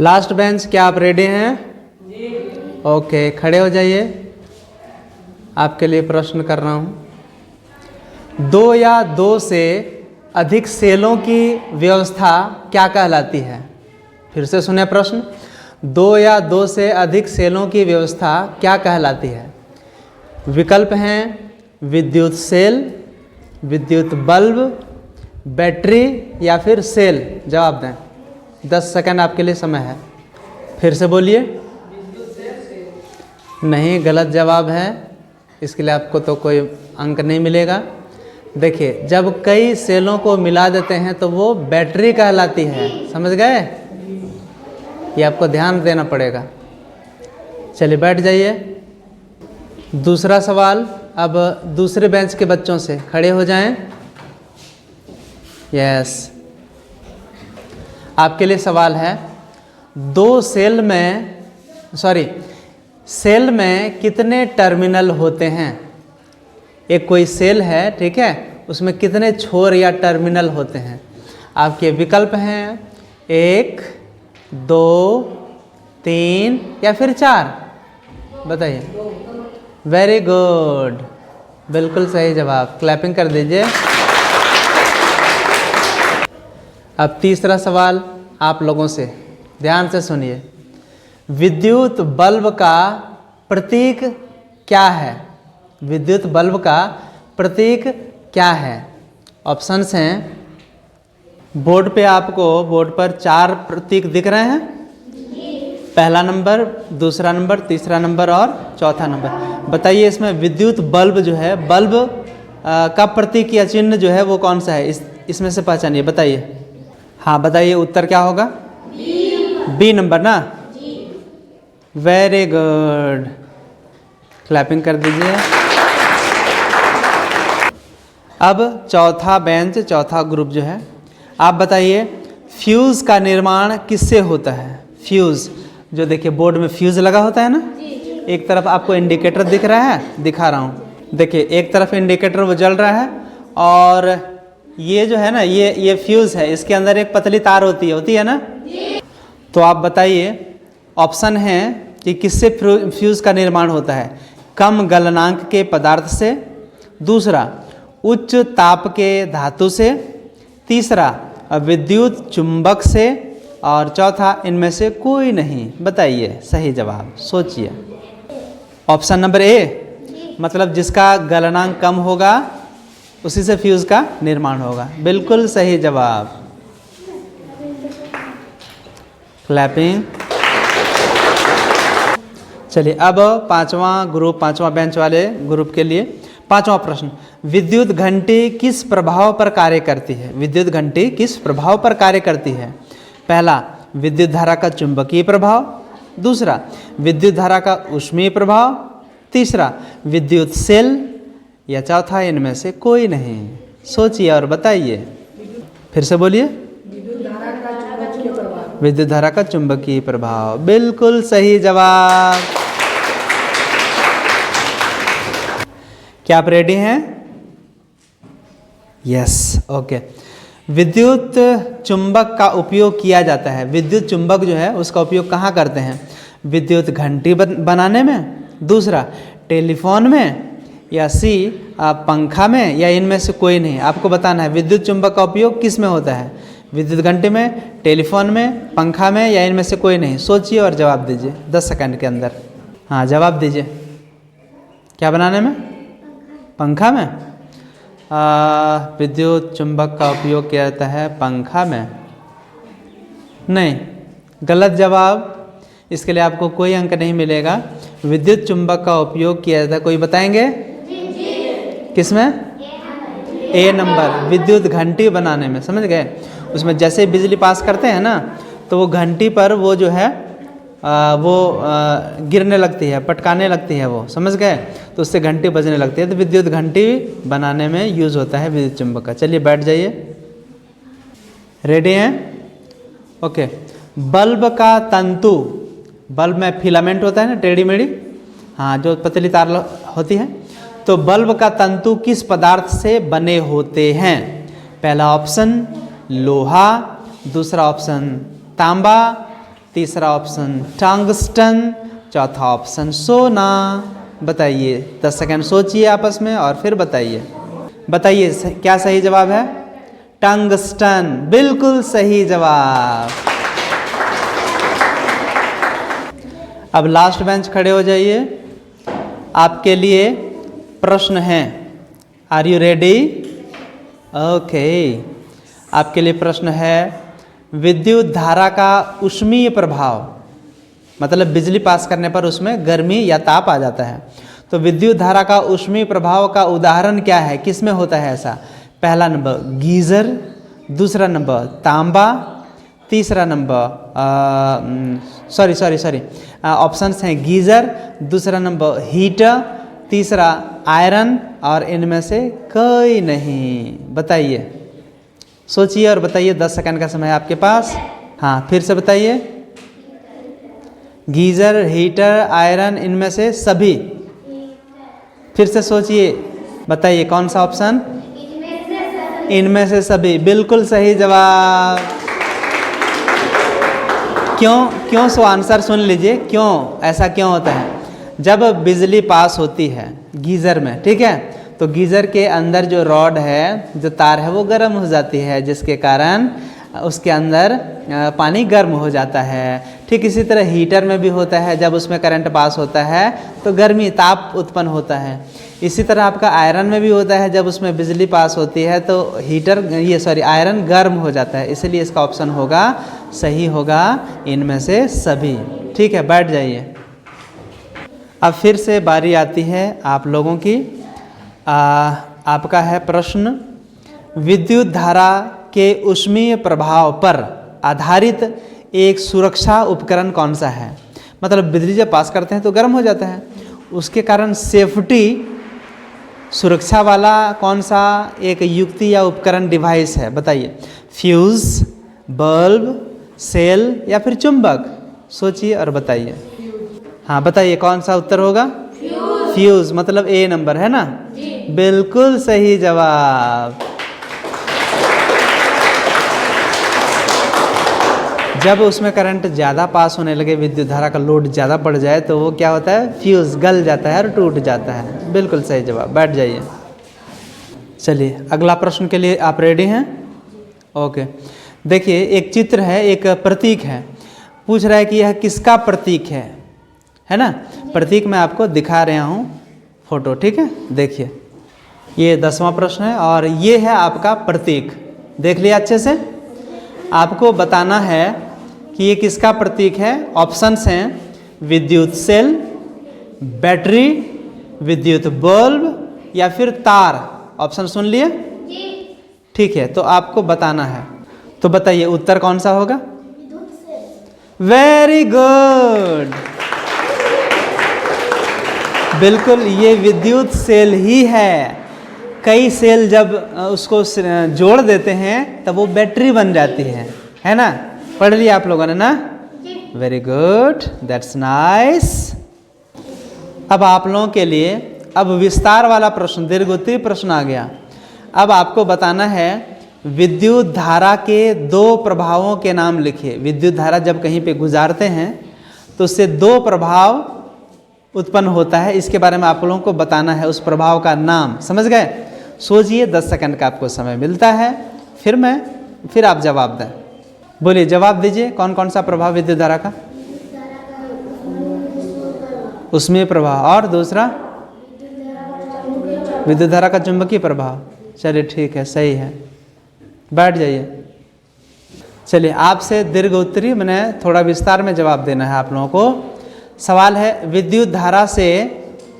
Last bench, क्या आप ready हैं? ओके, खड़े हो जाइए। आपके लिए प्रश्न कर रहा हूँ। 2 या 2 से अधिक सेलों की व्यवस्था क्या कहलाती है? फिर से सुने प्रश्न। 2 या 2 से अधिक सेलों की व्यवस्था क्या कहलाती है? विकल्प हैं विद्युत सेल, विद्युत बल्ब, बैटरी या फिर सेल। जवाब दें। 10 सेकंड आपके लिए समय है। फिर से बोलिए। नहीं, गलत जवाब है। इसके लिए आपको तो कोई अंक नहीं मिलेगा। देखिए, जब कई सेलों को मिला देते हैं तो वो बैटरी कहलाती है। समझ गए? ये आपको ध्यान देना पड़ेगा। चलिए बैठ जाइए। दूसरा सवाल अब दूसरे बेंच के बच्चों से, खड़े हो जाएं। यस, आपके लिए सवाल है। 2 सेल में कितने टर्मिनल होते हैं? एक कोई सेल है, ठीक है, उसमें कितने छोर या टर्मिनल होते हैं? आपके विकल्प हैं 1, 2, 3 या फिर 4। बताइए। वेरी गुड, बिल्कुल सही जवाब। क्लैपिंग कर दीजिए। अब तीसरा सवाल आप लोगों से, ध्यान से सुनिए। विद्युत बल्ब का प्रतीक क्या है? विद्युत बल्ब का प्रतीक क्या है? ऑप्शंस हैं बोर्ड पे, आपको बोर्ड पर 4 प्रतीक दिख रहे हैं। पहला नंबर, दूसरा नंबर, तीसरा नंबर और चौथा नंबर। बताइए इसमें विद्युत बल्ब जो है, बल्ब का प्रतीक या चिन्ह जो है वो कौन सा है? इसमें से पहचानिए, बताइए। हाँ बताइए, उत्तर क्या होगा? बी नंबर ना? वेरी गुड, क्लैपिंग कर दीजिए। अब चौथा बेंच, चौथा ग्रुप जो है, आप बताइए फ्यूज़ का निर्माण किससे होता है? फ्यूज़ जो देखिए बोर्ड में फ्यूज़ लगा होता है ना, एक तरफ आपको इंडिकेटर दिख रहा है, दिखा रहा हूँ। देखिए एक तरफ इंडिकेटर वो जल रहा है और ये जो है ना, ये फ्यूज़ है। इसके अंदर एक पतली तार होती है ना। तो आप बताइए, ऑप्शन है कि किससे फ्यूज़ का निर्माण होता है? कम गलनांक के पदार्थ से, दूसरा उच्च ताप के धातु से, तीसरा विद्युत चुंबक से और चौथा इनमें से कोई नहीं। बताइए सही जवाब, सोचिए। ऑप्शन नंबर ए, मतलब जिसका गलनांक कम होगा उसी से फ्यूज़ का निर्माण होगा। बिल्कुल सही जवाब, क्लैपिंग। चलिए अब पांचवा बेंच वाले ग्रुप के लिए पांचवा प्रश्न। विद्युत घंटी किस प्रभाव पर कार्य करती है? विद्युत घंटी किस प्रभाव पर कार्य करती है? पहला, विद्युत धारा का चुंबकीय प्रभाव, दूसरा विद्युत धारा का ऊष्मीय प्रभाव, तीसरा विद्युत सेल या चौथा इनमें से कोई नहीं। सोचिए और बताइए। फिर से बोलिए। विद्युत धारा का चुंबकीय प्रभाव, बिल्कुल सही जवाब। क्या आप रेडी हैं? Yes, okay. विद्युत चुंबक का उपयोग किया जाता है। विद्युत चुंबक जो है उसका उपयोग कहाँ करते हैं? विद्युत घंटी बनाने में, दूसरा टेलीफोन में, या सी पंखा में, या इनमें से कोई नहीं। आपको बताना है विद्युत चुंबक का उपयोग किस में होता है? विद्युत घंटी में, टेलीफोन में, पंखा में, या इनमें से कोई नहीं। सोचिए और जवाब दीजिए 10 सेकंड के अंदर। हाँ जवाब दीजिए। क्या बनाने में? पंखा में। विद्युत चुंबक का उपयोग किया जाता है पंखा में। नहीं, गलत जवाब। इसके लिए आपको कोई अंक नहीं मिलेगा। विद्युत चुंबक का उपयोग किया जाता है, कोई बताएंगे? किसमें? ए नंबर, विद्युत घंटी बनाने में। समझ गए? उसमें जैसे बिजली पास करते हैं ना, तो वो घंटी पर वो जो है गिरने लगती है, पटकाने लगती है वो। समझ गए? तो उससे घंटी बजने लगती है। तो विद्युत घंटी बनाने में यूज़ होता है विद्युत चुंबक का। चलिए बैठ जाइए। रेडी हैं? ओके। बल्ब का तंतु, बल्ब में फिलामेंट होता है ना, टेढ़ी मेढ़ी, हाँ, जो पतली तार होती है। तो बल्ब का तंतु किस पदार्थ से बने होते हैं? पहला ऑप्शन लोहा, दूसरा ऑप्शन तांबा, तीसरा ऑप्शन टंगस्टन, चौथा ऑप्शन सोना। बताइए, 10 सेकंड सोचिए आपस में और फिर बताइए। बताइए क्या सही जवाब है? टंगस्टन, बिल्कुल सही जवाब। अब लास्ट बेंच खड़े हो जाइए, आपके लिए प्रश्न है। Are you ready? ओके, आपके लिए प्रश्न है, विद्युत धारा का ऊष्मीय प्रभाव, मतलब बिजली पास करने पर उसमें गर्मी या ताप आ जाता है। तो विद्युत धारा का ऊष्मीय प्रभाव का उदाहरण क्या है, किस में होता है ऐसा? पहला नंबर गीजर, दूसरा नंबर तांबा, तीसरा नंबर ऑप्शंस हैं गीजर, दूसरा नंबर हीटर, तीसरा आयरन और इनमें से कोई नहीं। बताइए, सोचिए और बताइए, 10 सेकंड का समय है आपके पास। हाँ, फिर से बताइए। गीजर, हीटर, आयरन, इनमें से सभी। फिर से सोचिए, बताइए कौन सा ऑप्शन? इनमें से सभी, बिल्कुल सही जवाब। क्यों सो आंसर सुन लीजिए, क्यों ऐसा क्यों होता है? जब बिजली पास होती है गीजर में, ठीक है, तो गीजर के अंदर जो रॉड है, जो तार है, वो गर्म हो जाती है, जिसके कारण उसके अंदर पानी गर्म हो जाता है। ठीक इसी तरह हीटर में भी होता है, जब उसमें करंट पास होता है तो गर्मी, ताप उत्पन्न होता है। इसी तरह आपका आयरन में भी होता है, जब उसमें बिजली पास होती है तो आयरन गर्म हो जाता है। इसलिए इसका ऑप्शन होगा, सही होगा इनमें से सभी। ठीक है, बैठ जाइए। अब फिर से बारी आती है आप लोगों की। आपका है प्रश्न, विद्युत धारा के ऊष्मीय प्रभाव पर आधारित एक सुरक्षा उपकरण कौन सा है? मतलब बिजली जब पास करते हैं तो गर्म हो जाता है, उसके कारण सेफ्टी, सुरक्षा वाला कौन सा एक युक्ति या उपकरण, डिवाइस है? बताइए। फ्यूज, बल्ब, सेल या फिर चुंबक? सोचिए और बताइए। हाँ, बताइए कौन सा उत्तर होगा? फ्यूज, मतलब ए नंबर है ना? बिल्कुल सही जवाब। जब उसमें करंट ज़्यादा पास होने लगे, विद्युत धारा का लोड ज़्यादा बढ़ जाए, तो वो क्या होता है? फ्यूज गल जाता है और टूट जाता है। बिल्कुल सही जवाब, बैठ जाइए। चलिए, अगला प्रश्न के लिए आप रेडी हैं? ओके, देखिए एक चित्र है, एक प्रतीक है, पूछ रहा है कि यह किसका प्रतीक है ना? प्रतीक मैं आपको दिखा रहा हूँ फोटो, ठीक है? देखिए, ये 10वां प्रश्न है और ये है आपका प्रतीक। देख लिया अच्छे से? आपको बताना है कि ये किसका प्रतीक है। ऑप्शंस हैं विद्युत सेल, बैटरी, विद्युत बल्ब या फिर तार। ऑप्शन सुन लिए? ठीक है, तो आपको बताना है। तो बताइए उत्तर कौन सा होगा? वेरी गुड, बिल्कुल ये विद्युत सेल ही है। कई सेल जब उसको जोड़ देते हैं तब वो बैटरी बन जाती है ना? पढ़ लिया आप लोगों ने ना? Very good, that's nice. अब आप लोगों के लिए अब विस्तार वाला प्रश्न, दीर्घोत्तरीय प्रश्न आ गया। अब आपको बताना है विद्युत धारा के 2 प्रभावों के नाम लिखिए। विद्युत धारा जब कहीं पे गुजारते हैं तो उससे 2 प्रभाव उत्पन्न होता है, इसके बारे में आप लोगों को बताना है, उस प्रभाव का नाम। समझ गए? सोचिए, 10 सेकंड का आपको समय मिलता है, फिर आप जवाब दें। बोलिए, जवाब दीजिए। कौन कौन सा प्रभाव विद्युत धारा का? ऊष्मीय प्रभाव, और दूसरा विद्युत धारा का चुंबकीय प्रभाव। चलिए ठीक है, सही है, बैठ जाइए। चलिए, आपसे दीर्घ उत्तरी मैंने थोड़ा विस्तार में जवाब देना है आप लोगों को। सवाल है, विद्युत धारा से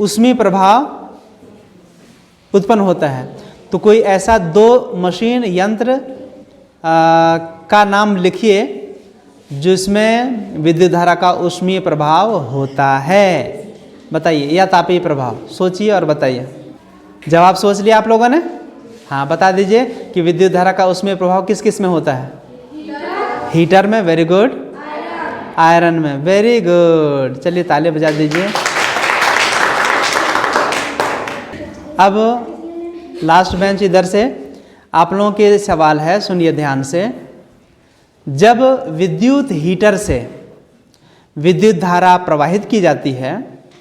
ऊष्मीय प्रभाव उत्पन्न होता है, तो कोई ऐसा 2 मशीन, यंत्र का नाम लिखिए जिसमें विद्युत धारा का ऊष्मीय प्रभाव होता है। बताइए, या तापीय प्रभाव? सोचिए और बताइए। जवाब सोच लिया आप लोगों ने? हाँ, बता दीजिए कि विद्युत धारा का ऊष्मीय प्रभाव किस किस में होता है? हीटर में, वेरी गुड। आयरन में, वेरी गुड। चलिए ताली बजा दीजिए। अब लास्ट बेंच इधर से आप लोगों के सवाल है, सुनिए ध्यान से। जब विद्युत हीटर से विद्युत धारा प्रवाहित की जाती है,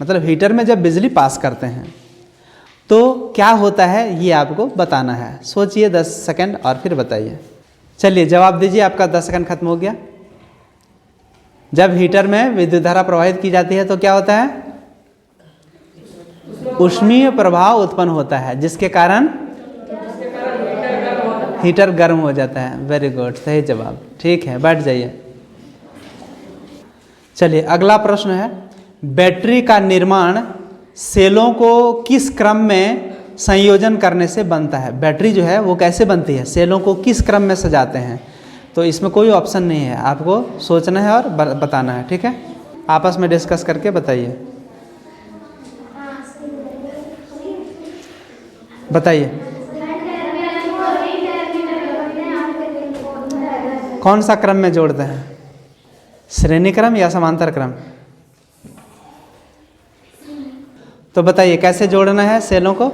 मतलब हीटर में जब बिजली पास करते हैं तो क्या होता है ये आपको बताना है। सोचिए 10 सेकंड और फिर बताइए। चलिए जवाब दीजिए, आपका 10 सेकंड खत्म हो गया। जब हीटर में विद्युत धारा प्रवाहित की जाती है तो क्या होता है? ऊष्मीय प्रभाव उत्पन्न होता है, जिसके कारण हीटर गर्म हो जाता है। वेरी गुड, सही जवाब। ठीक है, बैठ जाइए। चलिए अगला प्रश्न है, बैटरी का निर्माण सेलों को किस क्रम में संयोजन करने से बनता है? बैटरी जो है वो कैसे बनती है, सेलों को किस क्रम में सजाते हैं? तो इसमें कोई ऑप्शन नहीं है, आपको सोचना है और बताना है। ठीक है, आपस में डिस्कस करके बताइए। बताइए कौन सा क्रम में जोड़ते हैं, श्रेणी क्रम या समांतर क्रम? तो बताइए कैसे जोड़ना है सेलों को?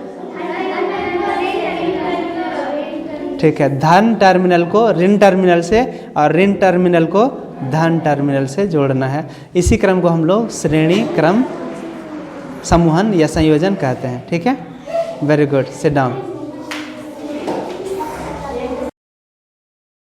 ठीक है, धन टर्मिनल को ऋण टर्मिनल से और ऋण टर्मिनल को धन टर्मिनल से जोड़ना है। इसी क्रम को हम लोग श्रेणी क्रम, समूहन या संयोजन कहते हैं। ठीक है, वेरी गुड, सिट डाउन।